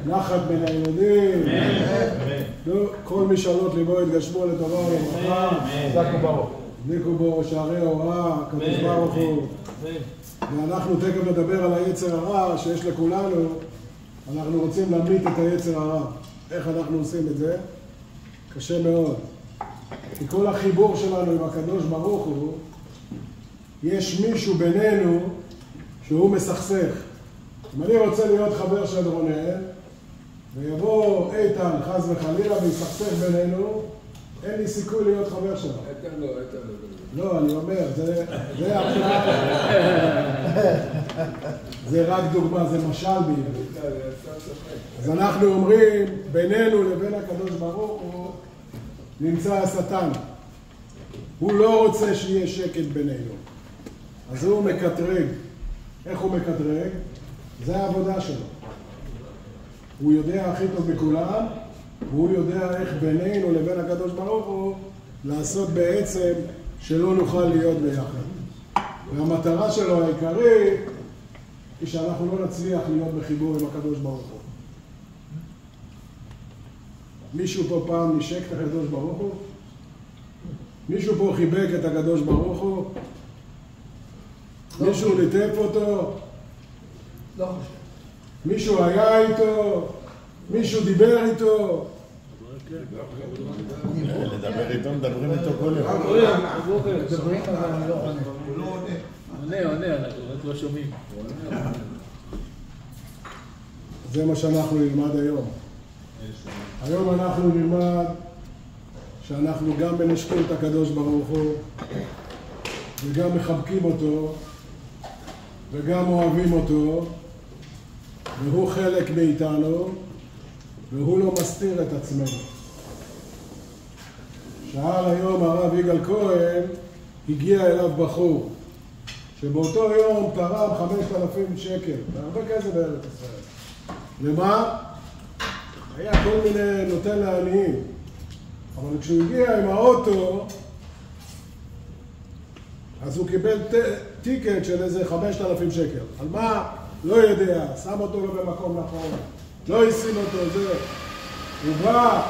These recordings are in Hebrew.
נחת בין הילדים. כל משאלות ליבו יתגשמו לטובה ולברכה. דליקו בו שערי ההוראה, הקדוש ברוך הוא. ואנחנו תכף נדבר על היצר הרע שיש לכולנו. אנחנו רוצים להמית את היצר הרע. איך אנחנו עושים את זה? קשה מאוד. כי כל החיבור שלנו עם הקדוש ברוך הוא, יש מישהו בינינו שהוא מסכסך. אם אני רוצה להיות חבר של רונן, ויבוא איתן חס וחלילה ויסכסך בינינו, אין לי סיכוי להיות חבר שלו. איתן לא. לא, אני אומר, זה הכלל. זה רק דוגמה, זה משל בעברית. אז אנחנו אומרים, בינינו לבין הקדוש ברוך הוא, נמצא השטן. הוא לא רוצה שיהיה שקט בינינו. אז הוא מקטרג. איך הוא מקטרג? זה העבודה שלו. הוא יודע הכי טוב מכולם, והוא יודע איך בינינו לבין הקדוש ברוך הוא לעשות בעצם שלא נוכל להיות ביחד. והמטרה שלו העיקרית היא שאנחנו לא נצליח להיות בחיבור עם הקדוש ברוך הוא. מישהו פה פעם נשק את הקדוש ברוך הוא? מישהו פה חיבק את הקדוש ברוך הוא? מישהו ליטף אותו? לא חושב. מישהו היה איתו? מישהו דיבר איתו? לדבר איתו, מדברים איתו כל יום. מדברים, אבל אני לא עונה. הוא לא עונה. אנחנו רק לא שומעים. זה מה שאנחנו נלמד היום. היום אנחנו נלמד שאנחנו גם מנשקים את הקדוש ברוך הוא, וגם מחבקים אותו, וגם אוהבים אותו, והוא חלק מאיתנו, והוא לא מסתיר את עצמנו. שאל היום הרב יגאל כהן, הגיע אליו בחור, שבאותו יום תרם 5,000 שקל, והרבה כסף בארץ ישראל. למה? היה כל מיני נותן לעניים. אבל כשהוא הגיע עם האוטו, אז הוא קיבל טיקט של איזה 5,000 שקל. על מה? לא יודע, שם אותו לא במקום נכון, לא השים אותו, זה. הוא בא,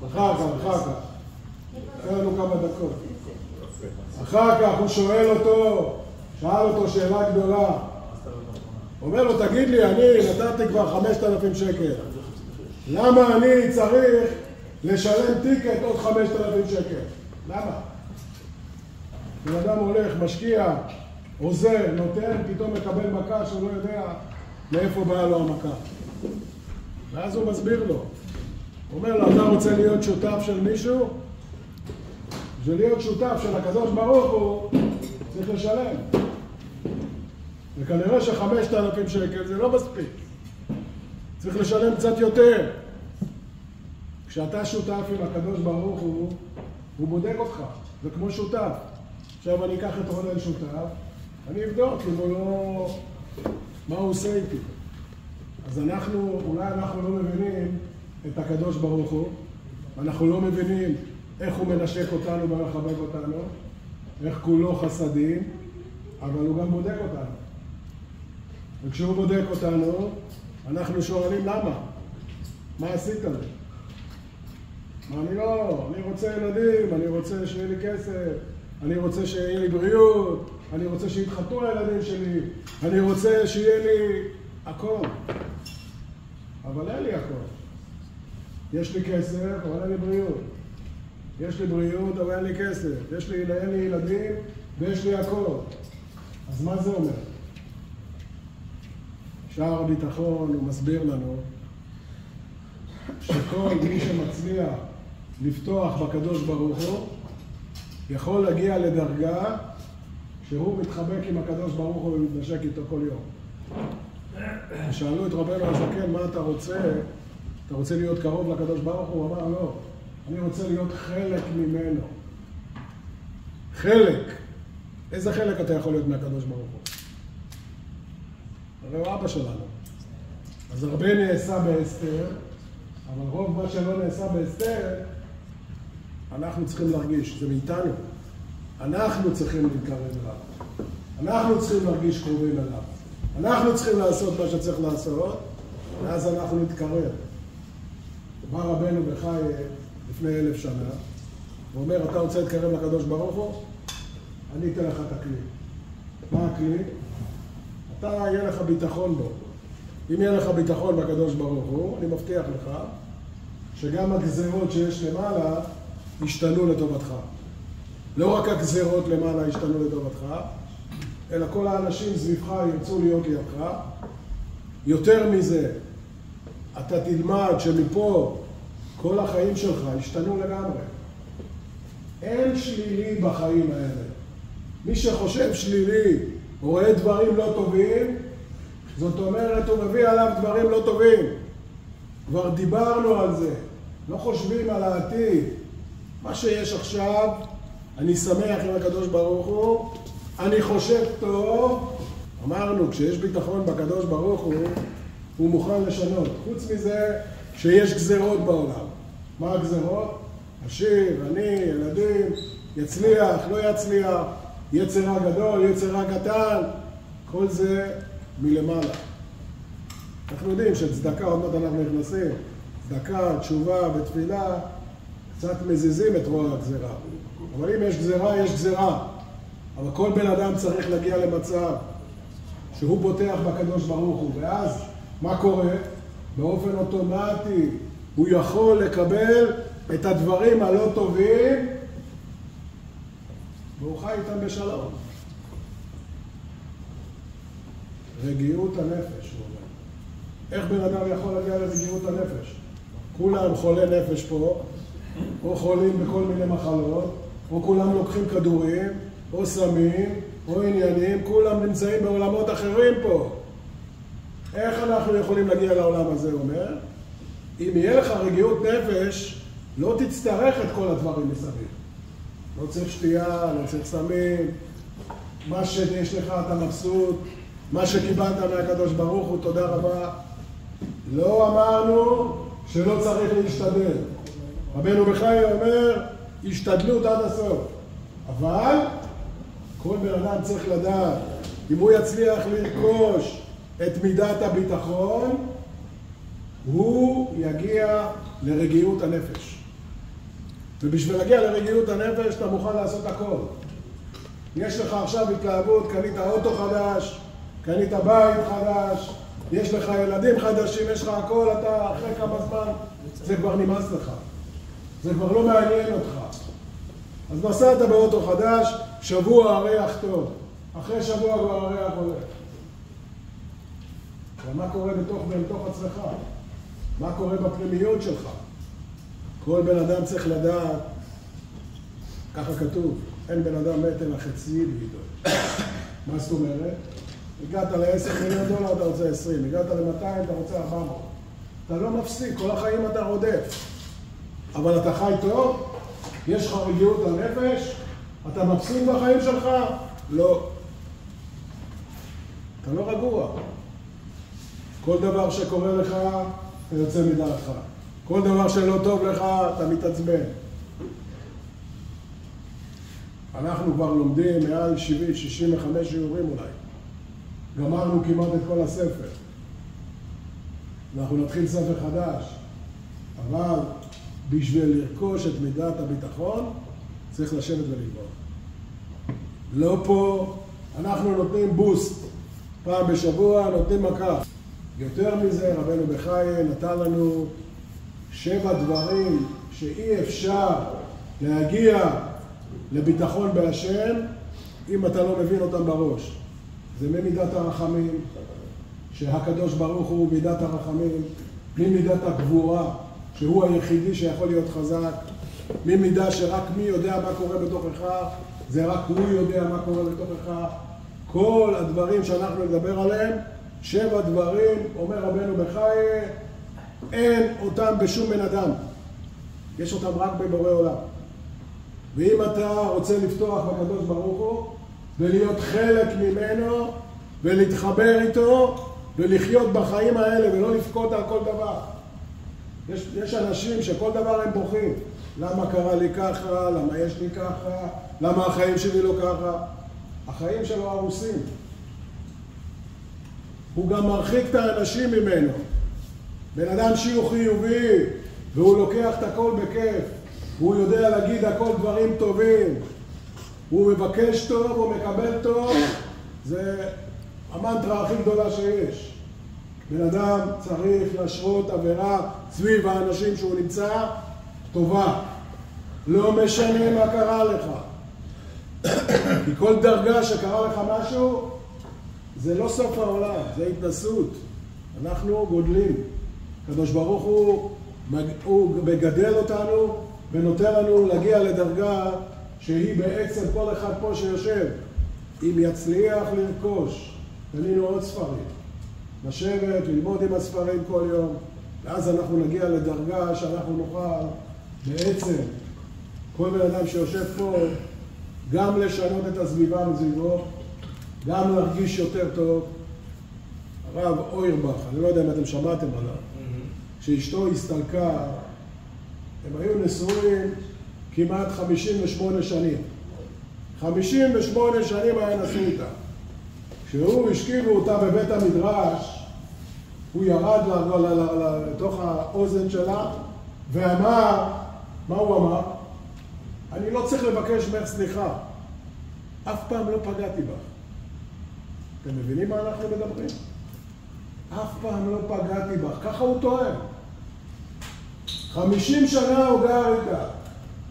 אחר כך. תן לנו כמה דקות. אחר כך הוא שאל אותו שאלה גדולה. אומר לו, תגיד לי, אני נתתי כבר 5,000 שקל. למה אני צריך לשלם טיקט עוד 5,000 שקל? למה? בן אדם הולך, משקיע, עוזר, נותן, פתאום מקבל מכה שהוא לא יודע מאיפה באה לו המכה. ואז הוא מסביר לו. הוא אומר לו, אתה רוצה להיות שותף של מישהו? בשביל להיות שותף של הקדוש ברוך הוא, צריך לשלם. וכנראה ש5,000 שקל זה לא מספיק. צריך לשלם קצת יותר. כשאתה שותף עם הקדוש ברוך הוא בודק אותך. זה כמו שותף. עכשיו אני אקח את רונן שותף, אני אבדוק אם הוא לא... מה הוא עושה איתי. אז אולי אנחנו לא מבינים את הקדוש ברוך הוא, אנחנו לא מבינים איך הוא מנשק אותנו ומחבק אותנו, איך כולו חסדים, אבל הוא גם בודק אותנו. וכשהוא בודק אותנו, אנחנו שואלים למה? מה עשית לי? אני רוצה ילדים, אני רוצה שיהיה לי כסף, אני רוצה שיהיה לי בריאות, אני רוצה שיתחתנו הילדים שלי, אני רוצה שיהיה לי הכל. אבל אין לי הכל. יש לי כסף, אבל אין לי בריאות. יש לי בריאות, אבל אין לי כסף. אין לי ילדים, ויש לי הכל. אז מה זה אומר? שער הביטחון הוא מסביר לנו שכל מי שמצליח לפתוח בקדוש ברוך הוא יכול להגיע לדרגה שהוא מתחבק עם הקדוש ברוך הוא ומתנשק איתו כל יום. שאלו את רבנו הזקן, מה אתה רוצה? אתה רוצה להיות קרוב לקדוש ברוך הוא? הוא אמר, לא. אני רוצה להיות חלק ממנו. חלק. איזה חלק אתה יכול להיות מהקדוש ברוך הוא? הרי הוא אבא שלנו. אז הרבה נעשה באסתר, אבל רוב מה שלא נעשה באסתר, אנחנו צריכים להרגיש, זה מאיתנו. אנחנו צריכים להתקרב אליו. אנחנו צריכים להרגיש קרובים אליו. אנחנו צריכים לעשות מה שצריך לעשות, ואז אנחנו נתקרב. בא רבנו בחי לפני 1000 שנה, ואומר, אתה רוצה להתקרב לקדוש ברוך הוא? אני אתן לך את הכלי. מה הכלי? אתה יהיה לך ביטחון בו. אם יהיה לך ביטחון בקדוש ברוך הוא, אני מבטיח לך שגם הגזרות שיש למעלה ישתנו לטובתך. לא רק הגזרות למעלה ישתנו לטובתך, אלא כל האנשים סביבך ירצו להיות לידך. יותר מזה, אתה תלמד שמפה כל החיים שלך ישתנו לגמרי. אין שלילי בחיים האלה. מי שחושב שלילי, הוא רואה דברים לא טובים, זאת אומרת, הוא מביא עליו דברים לא טובים. כבר דיברנו על זה. לא חושבים על העתיד. מה שיש עכשיו, אני שמח עם הקדוש ברוך הוא, אני חושב טוב. אמרנו, כשיש ביטחון בקדוש ברוך הוא מוכן לשנות. חוץ מזה שיש גזרות בעולם. מה הגזרות? עשיר, עני, ילדים, יצליח, לא יצליח, יצרה גדול, יצרה קטן, כל זה מלמעלה. אנחנו יודעים שצדקה, עוד מעט אנחנו נכנסים, צדקה, תשובה ותפילה, קצת מזיזים את רוע הגזרה. אבל אם יש גזרה, יש גזרה. אבל כל בן אדם צריך להגיע למצב שהוא בוטח בקדוש ברוך הוא, ואז מה קורה? באופן אוטומטי הוא יכול לקבל את הדברים הלא טובים, והוא חי איתם בשלום. רגיעות הנפש, הוא אומר. איך בן אדם יכול להגיע לרגיעות הנפש? כולם חולי נפש פה, או חולים בכל מיני מחלות, או כולם לוקחים כדורים, או סמים, או עניינים, כולם נמצאים בעולמות אחרים פה. איך אנחנו יכולים להגיע לעולם הזה, הוא אומר? אם יהיה לך רגיעות נפש, לא תצטרך את כל הדברים מסביב. לא צריך שתייה, לא צריך סמים, מה שיש לך אתה מבסוט, מה שקיבלת מהקדוש ברוך הוא, תודה רבה. לא אמרנו שלא צריך להשתדל. רבנו בחי אומר, השתדלות עד הסוף. אבל כל בן אדם צריך לדעת, אם הוא יצליח לרכוש את מידת הביטחון, הוא יגיע לרגיעות הנפש. ובשביל להגיע לרגיעות הנפש, אתה מוכן לעשות הכל. יש לך עכשיו התלהבות, קנית אוטו חדש, קנית בית חדש, יש לך ילדים חדשים, יש לך הכל, אתה אחרי כמה זמן, זה כבר נמאס לך. זה כבר לא מעניין אותך. אז נסעת באוטו חדש, שבוע הריח טוב. אחרי שבוע כבר הריח הולך. ומה קורה בתוך עצמך? מה קורה בפנימיות שלך? כל בן אדם צריך לדעת, ככה כתוב, אין בן אדם מת אלא חצי בידו. מה זאת אומרת? הגעת ל$10 מיליון, אתה רוצה 20, הגעת ל-200, אתה רוצה 400. אתה לא מפסיק, כל החיים אתה רודף. אבל אתה חי טוב, יש לך רגיעות לנפש, אתה מבסוט בחיים שלך? לא. אתה לא רגוע. כל דבר שקורה לך, אתה יוצא מדעתך. כל דבר שלא טוב לך, אתה מתעצבן. אנחנו כבר לומדים מעל 65 שיעורים אולי. גמרנו כמעט את כל הספר. אנחנו נתחיל ספר חדש. אבל בשביל לרכוש את מידת הביטחון, צריך לשבת וללמוד. לא פה, אנחנו נותנים בוסט. פעם בשבוע נותנים מכה. יותר מזה, רבנו בחי נתן לנו 7 דברים שאי אפשר להגיע לביטחון בהשם אם אתה לא מבין אותם בראש. זה ממידת הרחמים, שהקדוש ברוך הוא מידת הרחמים, ממידת הגבורה, שהוא היחידי שיכול להיות חזק, ממידה שרק מי יודע מה קורה בתוכך, זה רק הוא יודע מה קורה בתוכך. כל הדברים שאנחנו נדבר עליהם, 7 דברים, אומר רבנו בחי, אין אותם בשום בן אדם. יש אותם רק בבורא עולם. ואם אתה רוצה לפתוח בקדוש ברוך הוא, ולהיות חלק ממנו, ולהתחבר איתו, ולחיות בחיים האלה, ולא לפקוד על כל דבר. יש אנשים שכל דבר הם בוכים. למה קרה לי ככה? למה יש לי ככה? למה החיים שלי לא ככה? החיים שלו הרוסים. הוא גם מרחיק את האנשים ממנו. בן אדם שהוא חיובי, והוא לוקח את הכל בכיף. הוא יודע להגיד הכל דברים טובים. הוא מבקש טוב, הוא מקבל טוב. זה המנטרה הכי גדולה שיש. בן אדם צריך לשרות עבירה סביב האנשים שהוא נמצא טובה. לא משנה מה קרה לך. כי כל דרגה שקרה לך משהו, זה לא סוף העולם, זה התנסות. אנחנו גודלים. הקדוש ברוך הוא מגדל אותנו ונותן לנו להגיע לדרגה שהיא בעצם כל אחד פה שיושב. אם יצליח לרכוש, קנינו עוד ספרים. לשבת, ללמוד עם הספרים כל יום, ואז אנחנו נגיע לדרגה שאנחנו נוכל בעצם, כל בן אדם שיושב פה, גם לשנות את הסביבה מסביבו, גם להרגיש יותר טוב. הרב אוירבך, אני לא יודע אם אתם שמעתם עליו, שאשתו הסתלקה, הם היו נשואים כמעט 58 שנים. 58 שנים היה נשוא איתה. כשהוא השכיבו אותה בבית המדרש, הוא ירד לתוך האוזן שלה ואמר, מה הוא אמר? אני לא צריך לבקש ממך סליחה. אף פעם לא פגעתי בך. אתם מבינים מה אנחנו מדברים? אף פעם לא פגעתי בך. ככה הוא טוען. 50 שנה הוא גר איתה.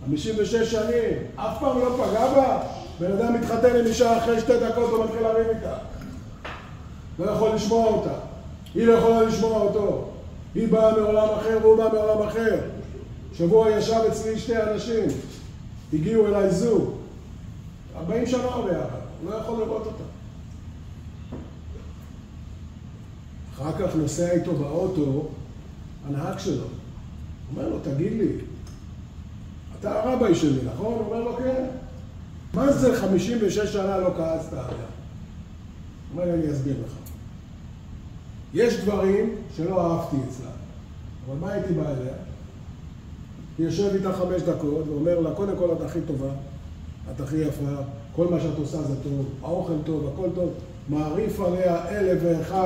56 שנים. אף פעם לא פגע בה. בן אדם מתחתן עם אישה אחרי 2 דקות הוא מתחיל לריב איתה. לא יכול לשמוע אותה. היא לא יכולה לשמוע אותו. היא באה מעולם אחר והוא בא מעולם אחר. שבוע ישב אצלי 2 אנשים. הגיעו אליי זוג. 40 שנה הוא ביחד. הוא לא יכול לראות אותה. אחר כך נוסע איתו באוטו, הנהג שלו. אומר לו, תגיד לי, אתה הרבי שלי, נכון? הוא אומר לו, כן. מה זה 56 שנה לא כעסת עליה? הוא אומר לי, אני אסביר לך. יש דברים שלא אהבתי אצלה. אבל מה הייתי בא אליה? היא יושב איתה 5 דקות ואומר לה, קודם כל את הכי טובה, את הכי יפה, כל מה שאת עושה זה טוב, האוכל טוב, הכל טוב, מעריף עליה 1001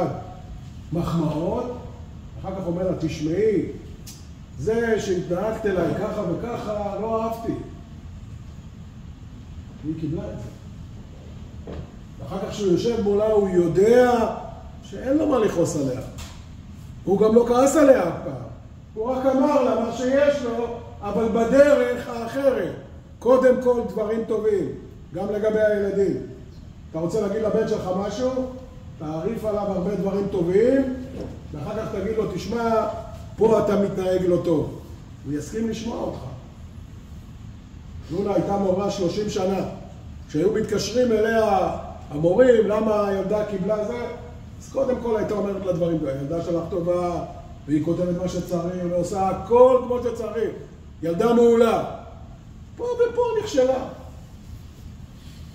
מחמאות, אחר כך אומר לה, תשמעי, זה שהתנהגת אליי ככה וככה, לא אהבתי. היא קיבלה את זה. ואחר כך כשהוא יושב מולה, הוא יודע שאין לו מה לכעוס עליה. הוא גם לא כעס עליה אף פעם. הוא רק אמר לה מה שיש לו, אבל בדרך האחרת. קודם כל דברים טובים, גם לגבי הילדים. אתה רוצה להגיד לבן שלך משהו? תעריף עליו הרבה דברים טובים, ואחר כך תגיד לו, תשמע, פה אתה מתנהג לא טוב. הוא יסכים לשמוע אותך. לונה הייתה מורה 30 שנה. כשהיו מתקשרים אליה המורים, למה הילדה קיבלה זה? אז קודם כל הייתה אומרת לדברים, הילדה שלך טובה, והיא כותבת מה שצריך, ועושה הכל כמו שצריך. ילדה מעולה. פה ופה נכשלה.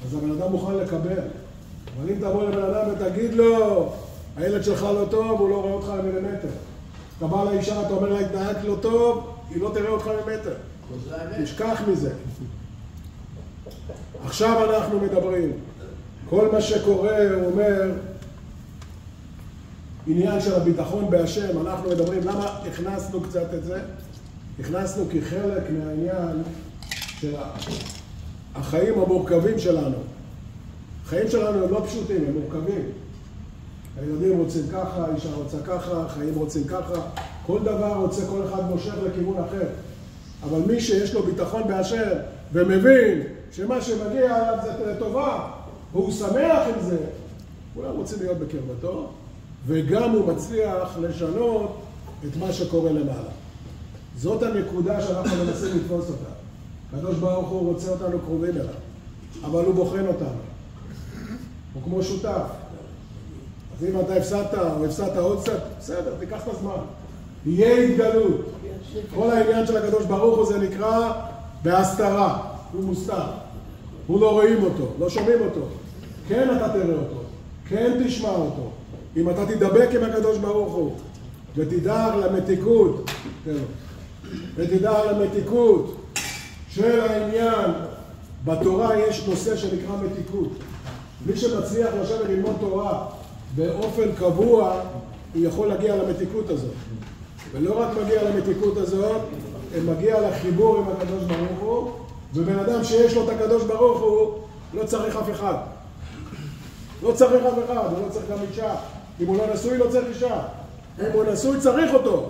אז הבן אדם מוכן לקבל. אבל אם תבוא לבן אדם ותגיד לו, הילד שלך לא טוב, הוא לא רואה אותך למילימטר. אתה בא לאישה, אתה אומר לה, התנהגת לא טוב, היא לא תראה אותך למילימטר. תשכח מזה. עכשיו אנחנו מדברים. כל מה שקורה, הוא אומר, עניין של הביטחון בהשם, אנחנו מדברים, למה הכנסנו קצת את זה? הכנסנו כחלק מהעניין של החיים המורכבים שלנו. החיים שלנו הם לא פשוטים, הם מורכבים. הילדים רוצים ככה, האישה רוצה ככה, החיים רוצים ככה. כל דבר רוצה, כל אחד מושך לכיוון אחר. אבל מי שיש לו ביטחון בהשם ומבין שמה שמגיע עליו זה לטובה, והוא שמח עם זה, כולם רוצים להיות בקרבתו, וגם הוא מצליח לשנות את מה שקורה למעלה. זאת הנקודה שאנחנו מנסים לתפוס אותה. הקדוש ברוך הוא רוצה אותנו קרובים אליו, אבל הוא בוחן אותנו. הוא כמו שותף. אז אם אתה הפסדת או הפסדת עוד קצת, בסדר, תיקח את הזמן. יהיה התגלות. כל העניין של הקדוש ברוך הוא זה נקרא בהסתרה. הוא מוסתר. הוא לא רואים אותו, לא שומעים אותו. כן אתה תראה אותו, כן תשמע אותו. אם אתה תדבק עם הקדוש ברוך הוא ותדאג למתיקות, ותדאג למתיקות של העניין, בתורה יש נושא שנקרא מתיקות. מי שמצליח לשבת ללמוד תורה באופן קבוע, הוא יכול להגיע למתיקות הזאת. ולא רק מגיע למתיקות הזאת, הוא מגיע לחיבור עם הקדוש ברוך הוא, ובן אדם שיש לו את הקדוש ברוך הוא, לא צריך אף אחד. לא צריך אף אחד, הוא לא צריך גם אישה. אם הוא לא נשוי, לא צריך אישה. אם הוא נשוי, צריך אותו.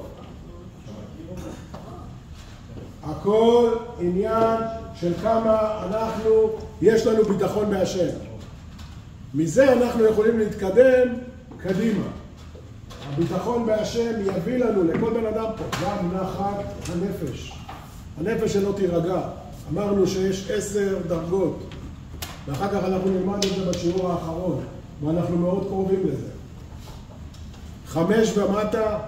הכל עניין של כמה יש לנו ביטחון בהשם. מזה אנחנו יכולים להתקדם קדימה. הביטחון בהשם יביא לנו, לכל בן אדם פה, גם נחת הנפש. הנפש שלא תירגע. אמרנו שיש 10 דרגות, ואחר כך אנחנו נלמד את זה בשיעור האחרון, ואנחנו מאוד קרובים לזה. 5 ומטה,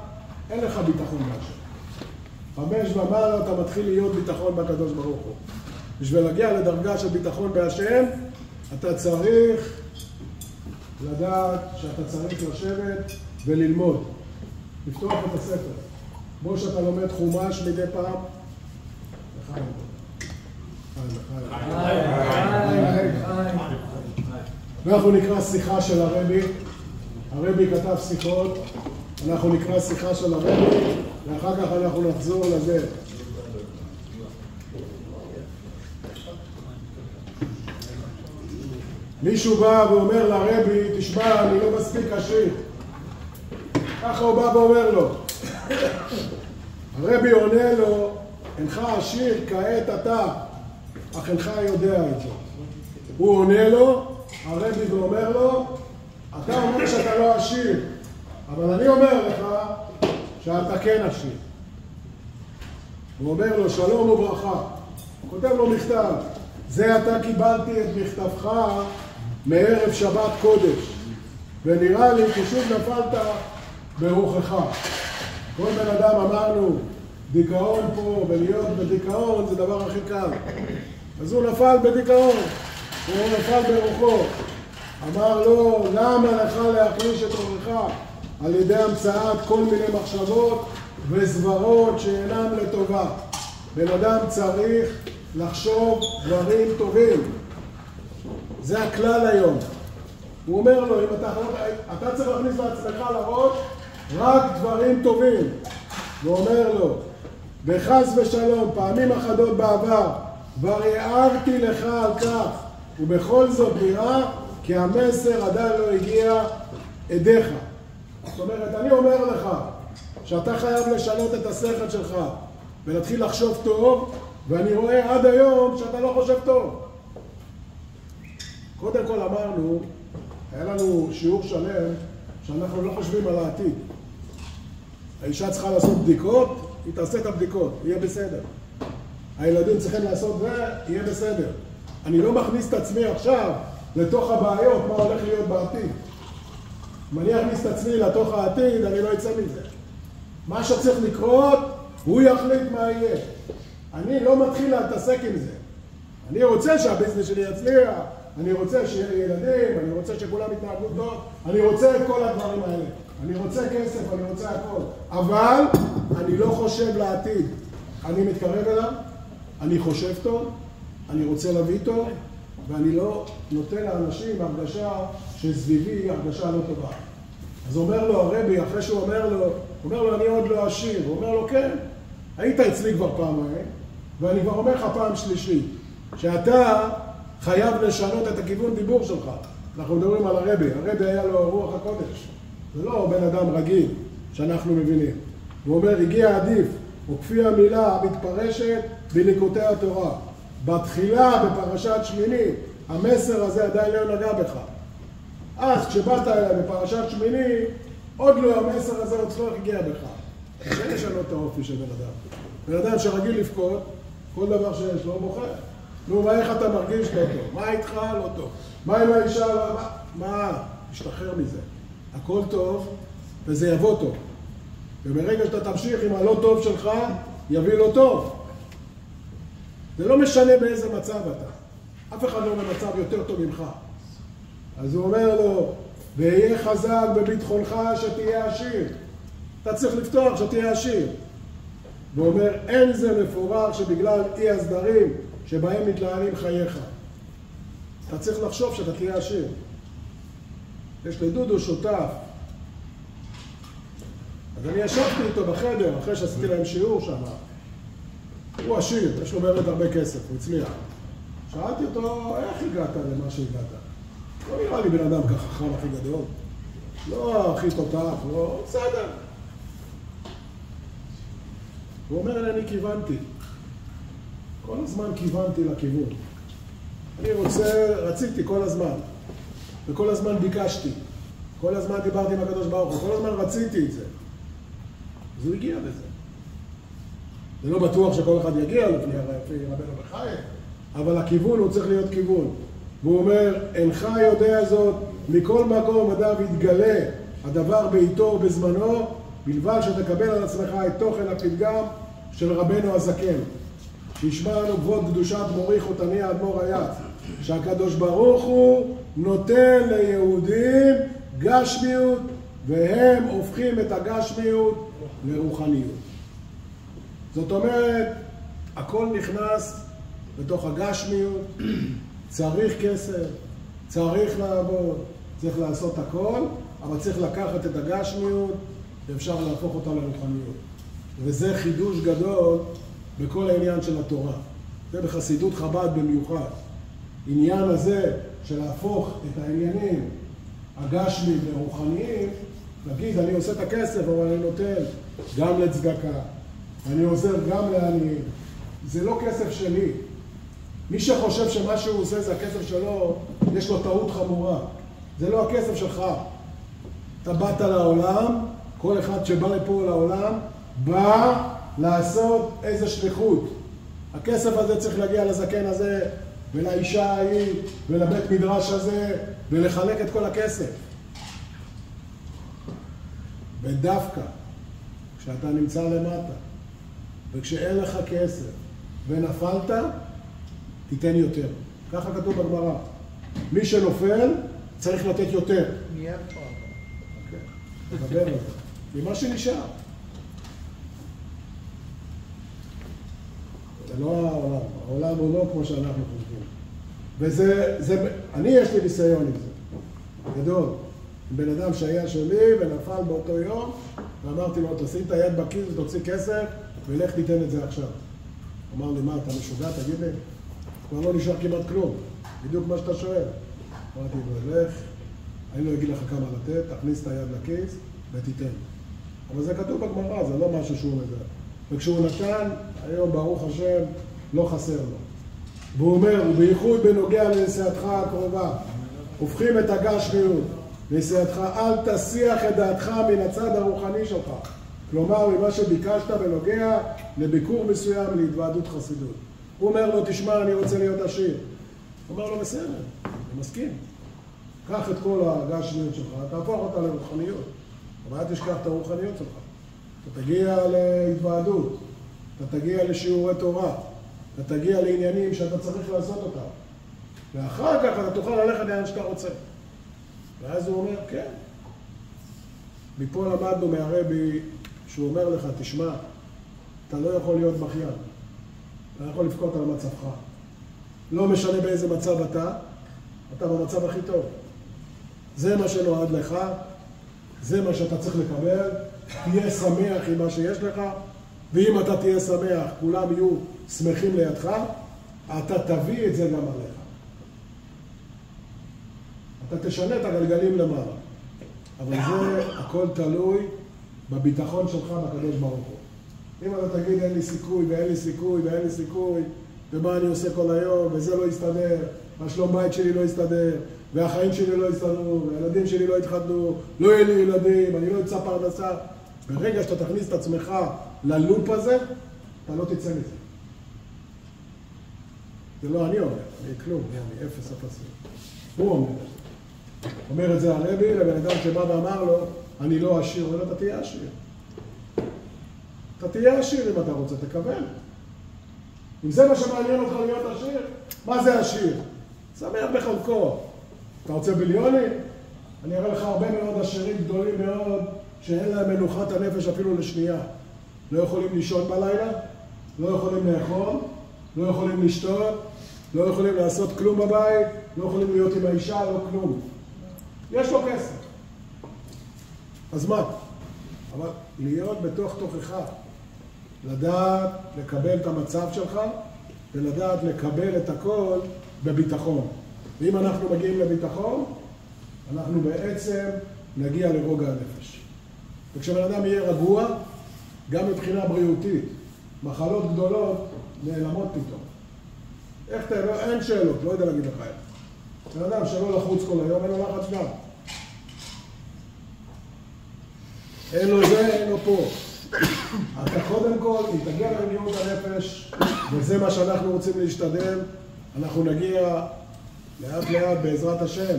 אין לך ביטחון בהשם. 5 ומעלה אתה מתחיל להיות ביטחון בקדוש ברוך הוא. בשביל להגיע לדרגה של ביטחון בהשם, אתה צריך לדעת שאתה צריך לשבת וללמוד, לפתוח את הספר. כמו שאתה לומד חומש מדי פעם, אנחנו נקרא שיחה של הרבי. הרבי כתב שיחות, אנחנו נקרא שיחה של הרבי, ואחר כך אנחנו נחזור לזה. מישהו בא ואומר לרבי, תשמע, אני לא מספיק עשיר. ככה הוא בא ואומר לו. הרבי עונה לו, אינך עשיר כעת אתה, אך אינך יודע את זה. הוא עונה לו, הרבי ואומר לו, אתה אומר שאתה לא עשיר, אבל אני אומר לך שאתה כן עשיר. הוא אומר לו, שלום וברכה. הוא כותב לו מכתב, זה אתה קיבלתי את מכתבך מערב שבת קודש, ונראה לי ששוב נפלת ברוחך. כל בן אדם אמרנו, דיכאון פה, ולהיות בדיכאון זה דבר הכי קל. אז הוא נפל בדיכאון, הוא נפל ברוחו. אמר לו, למה לך להחליש את רוחך על ידי המצאת כל מיני מחשבות וסברות שאינם לטובה. בן אדם צריך לחשוב דברים טובים. זה הכלל היום. הוא אומר לו, אם אתה צריך להכניס לעצמך לראש רק דברים טובים. הוא אומר לו, בחס ושלום, פעמים אחדות בעבר, כבר הערתי לך על כך, ובכל זאת נראה כי המסר עדיין לא הגיע אדיך. זאת אומרת, אני אומר לך שאתה חייב לשנות את השכל שלך ולהתחיל לחשוב טוב, ואני רואה עד היום שאתה לא חושב טוב. קודם כל אמרנו, היה לנו שיעור שלם שאנחנו לא חושבים על העתיד. האישה צריכה לעשות בדיקות, היא תעשה את הבדיקות, יהיה בסדר. הילדים צריכים לעשות זה, יהיה בסדר. אני לא מכניס את עצמי עכשיו לתוך הבעיות, מה הולך להיות בעתיד. אם אני אכניס את עצמי לתוך העתיד, אני לא אצא מזה. מה שצריך לקרות, הוא יחליט מה יהיה. אני לא מתחיל להתעסק עם זה. אני רוצה שהביזנס שלי יצליח, אני רוצה שיהיה לי ילדים, אני רוצה שכולם יתנהגו טוב, אני רוצה את כל הדברים האלה. אני רוצה כסף, אני רוצה הכל. אבל אני לא חושב לעתיד. אני מתקרב אליו, אני חושב טוב, אני רוצה להביא טוב, ואני לא נותן לאנשים הרגשה שסביבי היא הרגשה לא טובה. אז אומר לו הרבי, אחרי שהוא אומר לו, אני עוד לא עשיר. הוא אומר לו, כן, היית אצלי כבר פעמיים, ואני כבר אומר לך פעם שלישית, שאתה חייב לשנות את הכיוון דיבור שלך. אנחנו מדברים על הרבי, הרבי היה לו רוח הקודש. זה לא בן אדם רגיל שאנחנו מבינים. הוא אומר, הגיע עדיף, וכפי המילה המתפרשת בליקוטי התורה. בתחילה, בפרשת שמיני, המסר הזה עדיין לא נגע בך. אז כשבאת אליי בפרשת שמיני, עוד לא המסר הזה עוד צלוח הגיע בך. קשה לשנות את האופי של בן אדם. בן אדם שרגיל לבכות, כל דבר שיש לו בוכה. נו, איך אתה מרגיש לא טוב? מה איתך לא טוב? מה עם האישה לא... מה? תשתחרר מזה. הכל טוב, וזה יבוא טוב. וברגע שאתה תמשיך עם הלא טוב שלך, יביא לו טוב. זה לא משנה באיזה מצב אתה. אף אחד לא במצב יותר טוב ממך. אז הוא אומר לו, והיה חזק בביטחונך שתהיה עשיר. אתה צריך לפתוח שתהיה עשיר. והוא אומר, אין זה מפורר שבגלל אי הסדרים שבהם מתנהלים חייך. אתה צריך לחשוב שאתה תהיה עשיר. יש לדודו שותף. אז אני ישבתי איתו בחדר, אחרי שעשיתי להם שיעור שם. הוא עשיר, יש לו באמת הרבה כסף, הוא הצליח. שאלתי אותו, איך הגעת למה שהגעת? לא נראה לי בן אדם ככה חכם הכי גדול. לא הכי תותח, לא... בסדר. הוא אומר, אני כיוונתי. כל הזמן כיוונתי לכיוון. אני רציתי כל הזמן. וכל הזמן ביקשתי. כל הזמן דיברתי עם הקדוש ברוך הוא. כל הזמן רציתי את זה. אז הוא הגיע לזה. זה לא בטוח שכל אחד יגיע לפני רבנו בחיי, אבל הכיוון הוא צריך להיות כיוון. והוא אומר, אינך יודע זאת, מכל מקום אדם יתגלה הדבר בעיתו ובזמנו, בלבד שתקבל על עצמך את תוכן הפתגם של רבנו הזקן. שישמע לנו כבוד קדושת מורי חותני האדמו"ר הי"ד, שהקדוש ברוך הוא נותן ליהודים גשמיות, והם הופכים את הגשמיות לרוחניות. זאת אומרת, הכל נכנס בתוך הגשמיות, צריך כסף, צריך לעבוד, צריך לעשות הכל, אבל צריך לקחת את הגשמיות ואפשר להפוך אותה לרוחניות. וזה חידוש גדול בכל העניין של התורה. זה בחסידות חב"ד במיוחד. עניין הזה של להפוך את העניינים הגשמיים לרוחניים, נגיד, אני עושה את הכסף, אבל אני נותן גם לצדקה, אני עוזר גם לעניים. זה לא כסף שלי. מי שחושב שמה שהוא עושה זה הכסף שלו, יש לו טעות חמורה. זה לא הכסף שלך. אתה באת לעולם, כל אחד שבא לפה לעולם, בא לעשות איזה שליחות. הכסף הזה צריך להגיע לזקן הזה, ולאישה ההיא, ולבית מדרש הזה, ולחלק את כל הכסף. ודווקא, כשאתה נמצא למטה, וכשאין לך כסף, ונפלת, תיתן יותר. ככה כתוב בגמרא. מי שנופל, צריך לתת יותר. מיד פה. אוקיי, נדבר על זה. ממה שנשאר. זה לא העולם. העולם הוא לא כמו שאנחנו חושבים. אני יש לי ניסיון עם זה. גדול. בן אדם שהיה שלי ונפל באותו יום, ואמרתי לו, תשים את היד בכיס ותוציא כסף, ולך תיתן את זה עכשיו. אמר לי, מה, אתה משוגע? תגיד לי. כבר לא נשאר כמעט כלום. בדיוק מה שאתה שואל. אמרתי לו, לך, אני לא אגיד לך כמה לתת, תכניס את היד לכיס ותיתן. אבל זה כתוב בגמרא, זה לא משהו שהוא מדבר. וכשהוא נתן, היום ברוך השם, לא חסר לו. והוא אומר, ובייחוד בנוגע לנסיעתך הקרובה, הופכים את הגשמיות, נסיעתך, אל תסיח את דעתך מן הצד הרוחני שלך. כלומר, ממה שביקשת בנוגע לביקור מסוים, להתוועדות חסידות. הוא אומר לו, תשמע, אני רוצה להיות עשיר. הוא אומר לו, בסדר, אני מסכים. קח את כל הגשמיות שלך, תהפוך אותה לרוחניות. אבל אל תשכח את הרוחניות שלך. אתה תגיע להתוועדות, אתה תגיע לשיעורי תורה, אתה תגיע לעניינים שאתה צריך לעשות אותם. ואחר כך אתה תוכל ללכת לאן שאתה רוצה. ואז הוא אומר, כן. מפה למדנו מהרבי שהוא אומר לך, תשמע, אתה לא יכול להיות בכיין. אתה יכול לפקוט על מצבך. לא משנה באיזה מצב אתה במצב הכי טוב. זה מה שנועד לך, זה מה שאתה צריך לקבל, תהיה שמח עם מה שיש לך, ואם אתה תהיה שמח, כולם יהיו שמחים לידך, אתה תביא את זה גם עליך. אתה תשנה את הגלגלים למעלה. אבל זה הכל תלוי בביטחון שלך בקדוש ברוך הוא. אם אתה תגיד אין לי סיכוי ואין לי סיכוי ואין לי סיכוי, ומה אני עושה כל היום, וזה לא יסתדר, והשלום בית שלי לא יסתדר, והחיים שלי לא יסתדרו, והילדים שלי לא יתחתנו, לא יהיה לי ילדים, אני לא אצא פרנסה. ברגע שאתה תכניס את עצמך ללופ הזה, אתה לא תצא מזה. זה לא אני אומר, אני כלום, אני אפס אפסים. הוא אומר את זה. אומר את זה הרבי לבן אדם שבא ואמר לו, אני לא עשיר, הוא אומר, אתה תהיה עשיר. אתה תהיה עשיר אם אתה רוצה, תקבל. אם זה מה שמעניין אותך להיות עשיר, מה זה עשיר? שמח בחלקו. אתה רוצה ביליונים? אני אראה לך הרבה מאוד עשירים גדולים מאוד, שאין להם מנוחת הנפש אפילו לשנייה. לא יכולים לישון בלילה, לא יכולים לאכול, לא יכולים לשתות, לא יכולים לעשות כלום בבית, לא יכולים להיות עם האישה, לא כלום. יש לו כסף. אז מה? אבל להיות בתוך תוכך, לדעת לקבל את המצב שלך, ולדעת לקבל את הכל בביטחון. ואם אנחנו מגיעים לביטחון, אנחנו בעצם נגיע לרוגע הנפש. וכשבן אדם יהיה רגוע, גם מבחינה בריאותית, מחלות גדולות נעלמות פתאום. איך תראה? אין שאלות, לא יודע להגיד לך איך. בן אדם שלא לחוץ כל היום, אין לו לחץ גם. אין לו זה, אין לו פה. אתה קודם כל, אם תגיע לרגיעות הנפש, וזה מה שאנחנו רוצים להשתדל, אנחנו נגיע לאט לאט בעזרת השם.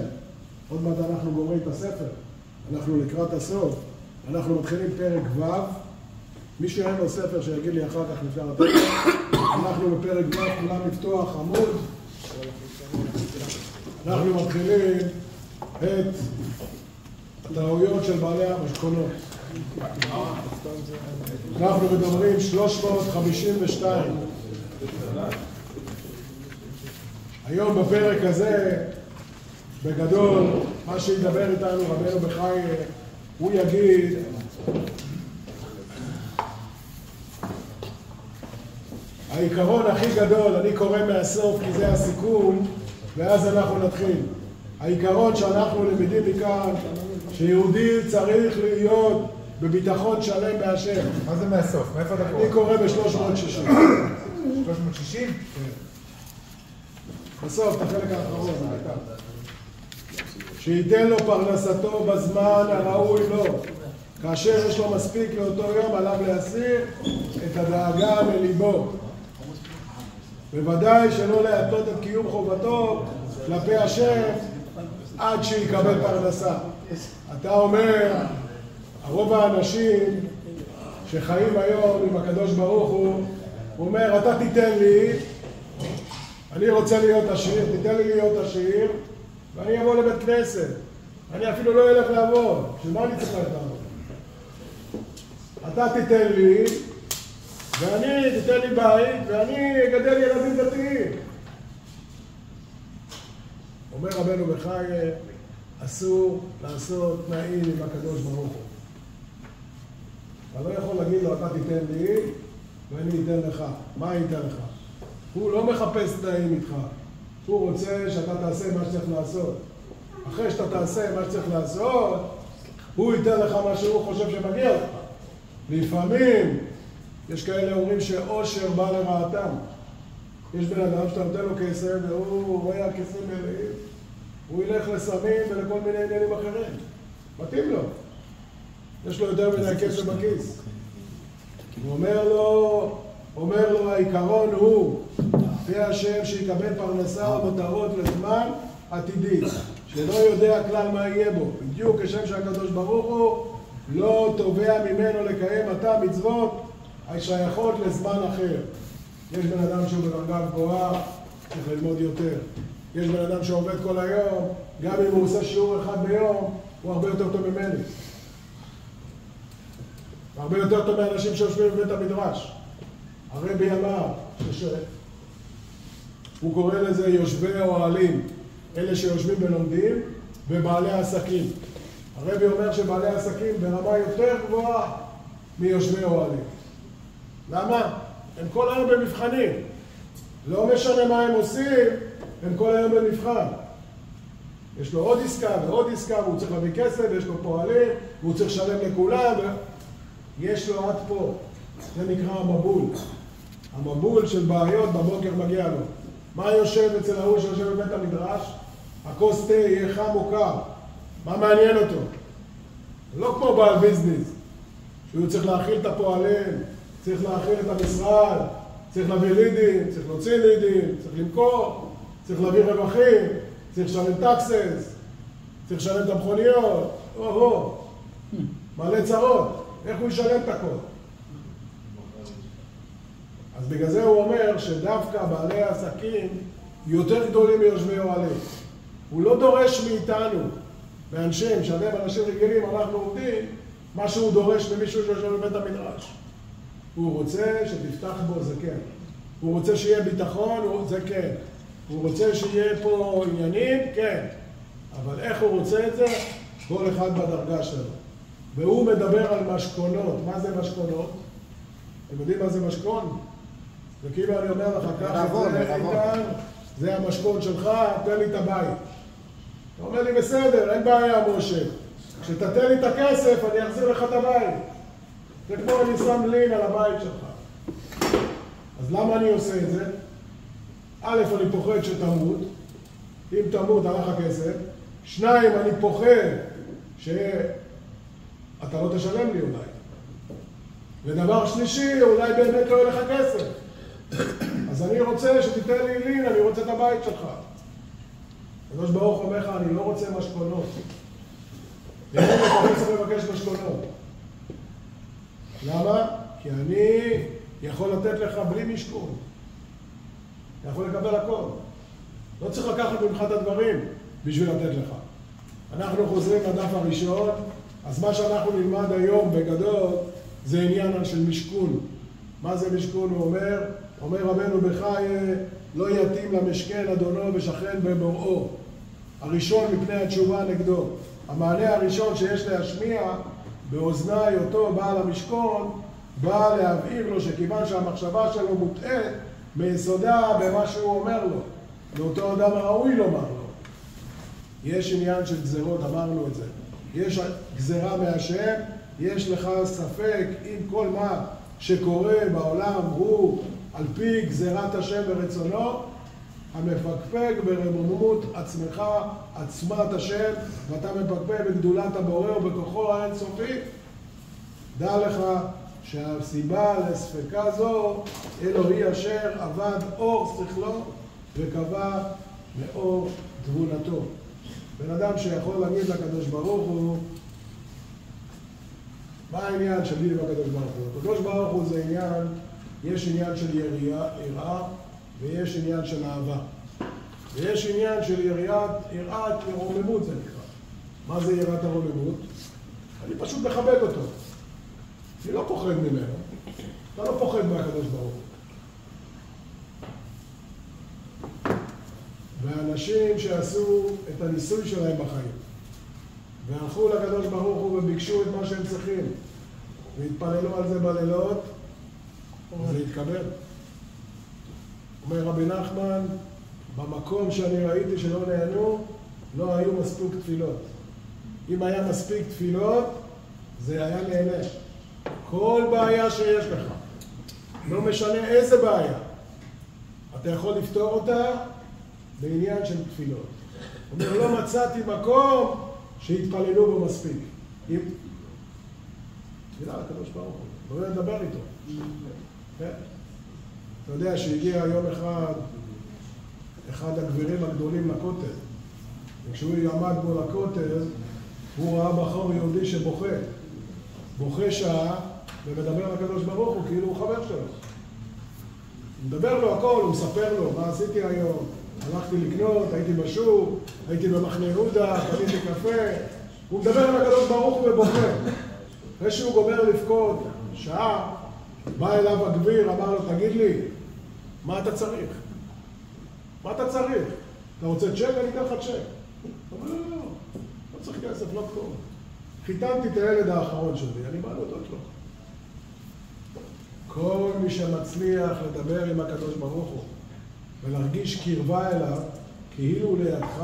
עוד מעט אנחנו גומרים את הספר, אנחנו לקראת הסוף, אנחנו מתחילים פרק ו', מי שאין לו ספר שיגיד לי אחר כך נפגר התפר, אנחנו בפרק ו', כולם לפתוח עמוד, אנחנו מתחילים את הטעויות של בעלי המשכונות. אנחנו מדברים 352. היום בפרק הזה, בגדול, מה שידבר איתנו רבנו בחי, הוא יגיד העיקרון הכי גדול, אני קורא מהסוף כי זה הסיכום, ואז אנחנו נתחיל. העיקרון שאנחנו למדים מכאן, שיהודי צריך להיות בביטחון שלם בהשם. מה זה מהסוף? מאיפה אתה קורא? אני קורא ב-360. 360? כן. בסוף, את החלק האחרון, שייתן לו פרנסתו בזמן הראוי לו. כאשר יש לו מספיק לאותו יום, עליו להסיר את הדאגה מליבו. בוודאי שלא להתנות את קיום חובתו כלפי השם עד שיקבל פרנסה. אתה אומר, הרוב האנשים שחיים היום עם הקדוש ברוך הוא אומר, אתה תיתן לי, אני רוצה להיות עשיר, תיתן לי להיות עשיר, ואני אבוא לבית כנסת. אני אפילו לא אלך לעבוד. שמה אני צריך לעבוד? אתה תיתן לי, ואני תיתן לי בית, ואני אגדל ילדים דתיים. אומר רבנו בחי, אסור לעשות תנאים עם הקדוש ברוך הוא. אתה לא יכול להגיד לו, אתה תיתן לי, ואני אתן לך. מה ייתן לך? הוא לא מחפש תנאים איתך. הוא רוצה שאתה תעשה מה שצריך לעשות. אחרי שאתה תעשה מה שצריך לעשות, הוא ייתן לך מה שהוא חושב שמגיע לך. לפעמים, יש כאלה אומרים שאושר בא לרעתם. יש בן אדם שאתה נותן לו כסף, והוא רואה הכסף מלאים. הוא ילך לסמים ולכל מיני עניינים אחרים. מתאים לו. יש לו יותר מדי כסף בכיס. הוא אומר לו, העיקרון הוא, לפי השם שיקבל פרנסה ומטרות לזמן עתידי, שלא יודע כלל מה יהיה בו. בדיוק כשם שהקדוש ברוך הוא לא תובע ממנו לקיים עתה מצוות השייכות לזמן אחר. יש בן אדם שהוא בדרגה גבוהה, צריך ללמוד יותר. יש בן אדם שעובד כל היום, גם אם הוא עושה שיעור אחד ביום, הוא הרבה יותר טוב ממני. הרבה יותר טוב מאנשים שיושבים בבית המדרש. הרבי אמר, הוא קורא לזה יושבי האוהלים, אלה שיושבים ולומדים, ובעלי העסקים. הרבי אומר שבעלי העסקים ברמה יותר גבוהה מיושבי האוהלים. למה? הם כל היום במבחנים. לא משנה מה הם עושים, הם כל היום במבחן. יש לו עוד עסקה ועוד עסקה, והוא צריך להביא כסף, ויש לו פועלים, והוא צריך לשלם לכולם, יש לו עד פה. זה נקרא המבול. המבול של בעיות בבוקר מגיע לו. מה יושב אצל ההוא שיושב בבית המדרש? הכוס תה יהיה חם או קר. מה מעניין אותו? לא כמו בעל ביזנס, שהוא צריך להכיל את הפועלים, צריך להכיל את המשרד, צריך להביא לידים, צריך להוציא לידים, צריך למכור, צריך להביא רווחים, צריך לשלם טקסס, צריך לשלם את המכוניות, מלא צרות. איך הוא ישלם את הכל? אז בגלל זה הוא אומר שדווקא בעלי העסקים יותר גדולים מיושבי אוהלים. הוא לא דורש מאיתנו, מאנשים, שאתם אנשים רגילים, אנחנו עובדים, מה שהוא דורש למישהו שיושב בבית המדרש. הוא רוצה שתפתח בו, זה כן. הוא רוצה שיהיה ביטחון, זה כן. הוא רוצה שיהיה פה עניינים, כן. אבל איך הוא רוצה את זה? כל אחד בדרגה שלו. והוא מדבר על משכונות. מה זה משכונות? אתם יודעים מה זה משכון? וכאילו אני אומר לך, ככה זה המשכון שלך, תן לי את הבית. אתה אומר לי, בסדר, אין בעיה, משה. כשתתן לי את הכסף, אני אחזיר לך את הבית. זה כמו אני שם לין על הבית שלך. אז למה אני עושה את זה? א', אני פוחד שתמות. אם תמות, הלך הכסף. 2, אני פוחד שאתה לא תשלם לי אולי. ודבר שלישי, אולי באמת לא יהיה לך כסף. אז אני רוצה שתיתן לי לין, אני רוצה את הבית שלך. הקדוש ברוך אומר לך, אני לא רוצה משכונות. ואני צריך לבקש משכונות. למה? כי אני יכול לתת לך בלי משכון. אני יכול לקבל הכל. לא צריך לקחת ממך את הדברים בשביל לתת לך. אנחנו חוזרים לדף הראשון, אז מה שאנחנו נלמד היום בגדול זה עניין של משכון. מה זה משכון? הוא אומר רבנו בחיי, לא יתאים למשכן אדונו ושכן בבוראו. הראשון מפני התשובה נגדו. המענה הראשון שיש להשמיע באוזני אותו בעל המשכון, בא להבהיר לו שכיוון שהמחשבה שלו מוטעת מיסודה במה שהוא אומר לו. לאותו אדם הראוי לומר לו. יש עניין של גזרות, אמרנו את זה. יש גזרה מהשם, יש לך ספק אם כל מה שקורה בעולם הוא על פי גזרת השם ורצונו, המפקפק ברוממות עצמך, עצמת השם, ואתה מפקפק בגדולת הבורא ובכוחו האינסופי, דע לך שהסיבה לספקה זו, אלוהי אשר עבד אור שכלו וקבע מאור תבונתו. בן אדם שיכול להגיד לקדוש ברוך הוא, מה העניין של לי בקדוש ברוך הוא? הקדוש ברוך הוא זה עניין, יש עניין של יראה ויש עניין של אהבה. ויש עניין של יראת הרוממות זה נקרא. מה זה יראת הרוממות? אני פשוט מכבד אותו. אני לא פוחד ממנו. אתה לא פוחד מהקדוש ברוך הוא. ואנשים שעשו את הניסוי שלהם בחיים והלכו לקדוש ברוך הוא וביקשו את מה שהם צריכים והתפללו על זה בלילות, זה התקבל. אומר רבי נחמן, במקום שאני ראיתי שלא נהנו, לא היו מספיק תפילות. אם היה מספיק תפילות, זה היה נהנה. כל בעיה שיש לך, לא משנה איזה בעיה, אתה יכול לפתור אותה בעניין של תפילות. אומר, לא מצאתי מקום שהתפללו בו מספיק. תפילה לקדוש ברוך הוא, לא לדבר איתו. כן? אתה יודע שהגיע יום אחד הגבירים הגדולים לכותל, וכשהוא עמד בו לכותל, הוא ראה בחור יהודי שבוכה. בוכה שעה ומדבר לקדוש ברוך הוא כאילו הוא חבר שלו. הוא מדבר לו הכל, הוא מספר לו מה עשיתי היום, הלכתי לקנות, הייתי בשוק, הייתי במחנה יהודה, קניתי קפה. הוא מדבר על הקדוש ברוך הוא ובוכה. אחרי שהוא גומר לבכות שעה, בא אליו הגביר, אמר לו, תגיד לי, מה אתה צריך? מה אתה צריך? אתה רוצה צ'ק? אני אתן לך צ'ק. הוא אומר, לא, לא צריך כסף, לא כתוב. חיתנתי את הילד האחרון שלי, אני בא להודות לו. כל מי שמצליח לדבר עם הקדוש ברוך הוא ולהרגיש קרבה אליו, כאילו הוא לידך,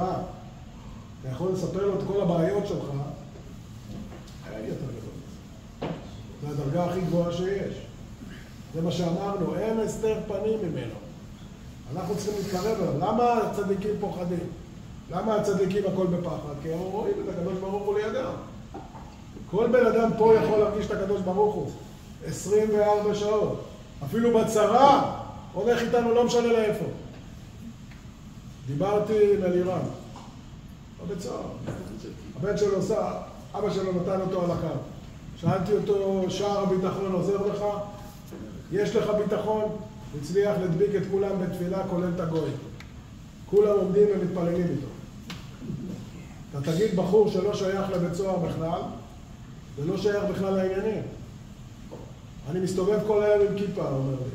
אתה יכול לספר לו את כל הבעיות שלך, אין יותר גדול. זה הדרגה הכי גבוהה שיש. זה מה שאמרנו, אין הסתר פנים ממנו. אנחנו צריכים להתקרב אליו. למה הצדיקים פוחדים? למה הצדיקים הכל בפחד? כי הם רואים את הקדוש ברוך הוא לידם. כל בן אדם פה יכול להרגיש את הקדוש ברוך הוא 24 שעות. אפילו בצרה, הולך איתנו, לא משנה לאיפה. דיברתי עם אלירן, לא בצער. הבן שלו עושה, אבא שלו נתן אותו על הקו. שאלתי אותו, שער הביטחון עוזר לך? יש לך ביטחון? הצליח לדביק את כולם בתפילה, כולל את הגוי. כולם עומדים ומתפללים איתו. אתה תגיד בחור שלא שייך לבית סוהר בכלל, זה לא שייך בכלל לעניינים. אני מסתובב כל היום עם כיפה, הוא אומר לי.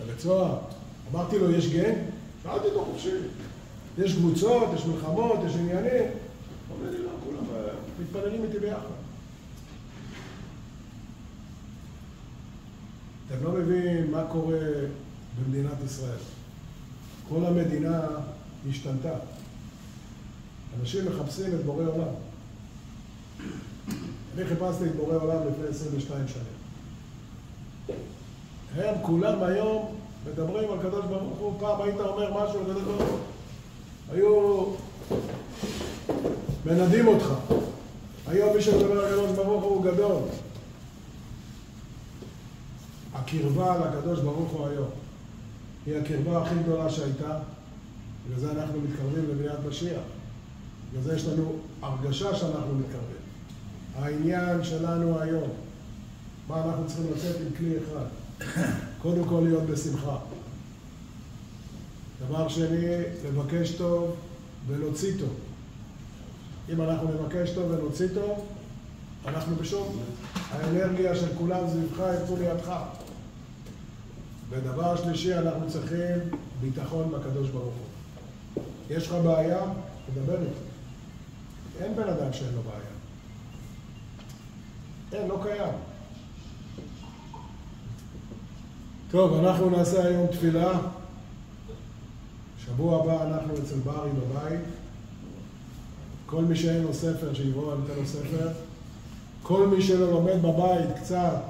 בבית סוהר. אמרתי לו, יש גן? שאלתי אותו חופשי. יש קבוצות, יש מלחמות, יש עניינים. אומר לי, לא, כולם מתפללים איתי ביחד. אתם לא מבינים מה קורה במדינת ישראל. כל המדינה השתנתה. אנשים מחפשים את בורא עולם. אני חיפשתי את בורא עולם לפני 22 שנים. הם כולם היום מדברים על קדוש ברוך הוא. פעם היית אומר משהו על קדוש ברוך הוא, היו מנדים אותך. היום מי שמדבר על קדוש ברוך הוא גדול. הקרבה לקדוש ברוך הוא היום היא הקרבה הכי גדולה שהייתה. בגלל זה אנחנו מתקרבים לביאת משיח. בגלל זה יש לנו הרגשה שאנחנו מתקרבים. העניין שלנו היום, מה אנחנו צריכים לצאת עם כלי אחד? קודם כל להיות בשמחה. דבר שני, לבקש טוב ולהוציא טוב. אם אנחנו נבקש טוב ונוציא טוב, אנחנו בשום. האנרגיה של כולם סביבך יצאו לידך. ודבר שלישי, אנחנו צריכים ביטחון בקדוש ברוך הוא. יש לך בעיה? תדבר איתו. אין בן אדם שאין לו בעיה. אין, לא קיים. טוב, אנחנו נעשה היום תפילה. שבוע הבא אנחנו אצל ברי בבית. כל מי שאין לו ספר, שיבוא, אני אתן לו ספר. כל מי שלא לומד בבית קצת,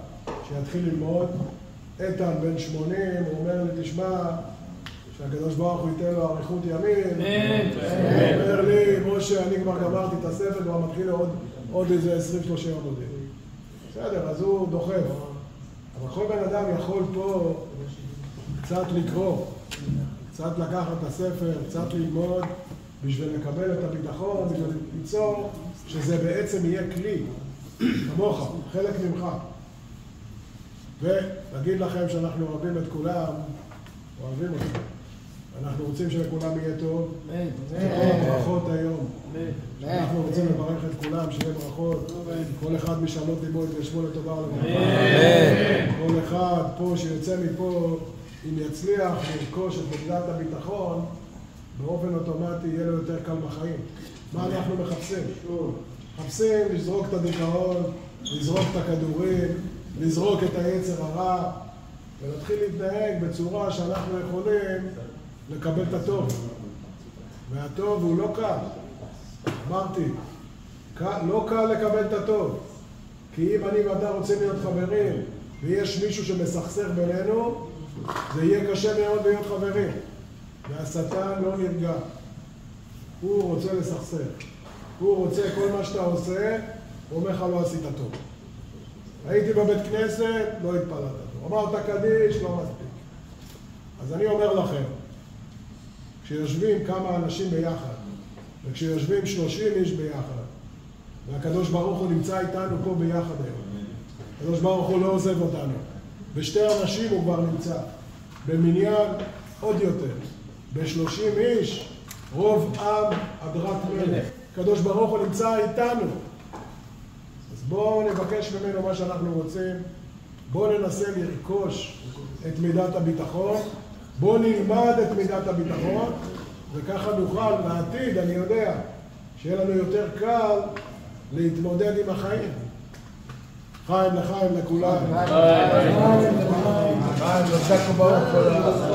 שיתחיל ללמוד. איתן בן 80, הוא אומר לי, תשמע, שהקדוש ברוך הוא ייתן לו אריכות ימים. הוא אומר לי, משה, אני כבר גמרתי את הספר, כבר מתחיל עוד איזה 20-30 עמודים. בסדר, אז הוא דוחף. אבל כל בן אדם יכול פה קצת לקרוא, קצת לקחת את הספר, קצת ללמוד, בשביל לקבל את הביטחון, בשביל ליצור שזה בעצם יהיה כלי, כמוך, חלק ממך. ונגיד לכם שאנחנו אוהבים את כולם, אוהבים אתכם. אנחנו רוצים שלכולם יהיה טוב. ברכות היום. אנחנו רוצים לברך את כולם, שיהיה ברכות. כל אחד משאלות ליבו יתגשמו לטובה ולברכה. כל אחד פה שיוצא מפה, אם יצליח לרכוש את מידת הביטחון, באופן אוטומטי יהיה לו יותר קל בחיים. מה אנחנו מחפשים? מחפשים לזרוק את הדיכאון, לזרוק את הכדורים, לזרוק את היצר הרע, ולהתחיל להתנהג בצורה שאנחנו יכולים לקבל את הטוב. והטוב הוא לא קל. אמרתי, לא קל לקבל את הטוב. כי אם אני ואתה רוצים להיות חברים, ויש מישהו שמסכסך בינינו, זה יהיה קשה מאוד להיות חברים. והשטן לא נרגע. הוא רוצה לסכסך. הוא רוצה כל מה שאתה עושה, הוא אומר לך לא עשית טוב. הייתי בבית כנסת, לא התפללת טוב. אמרת קדיש, לא מספיק. אז אני אומר לכם, כשיושבים כמה אנשים ביחד, וכשיושבים 30 איש ביחד, והקדוש ברוך הוא נמצא איתנו פה ביחד היום. הקדוש ברוך הוא לא עוזב אותנו. בשתי אנשים הוא כבר נמצא. במניין עוד יותר. ב30 איש, רוב עם הדרת מלך. הקדוש ברוך הוא נמצא איתנו. אז בואו נבקש ממנו מה שאנחנו רוצים. בואו ננסה לרכוש את מידת הביטחון. בואו נלמד את מידת הביטחון. וככה נוכל לעתיד, אני יודע, שיהיה לנו יותר קל להתמודד עם החיים. חיים לחיים לכולם. חיים לחיים.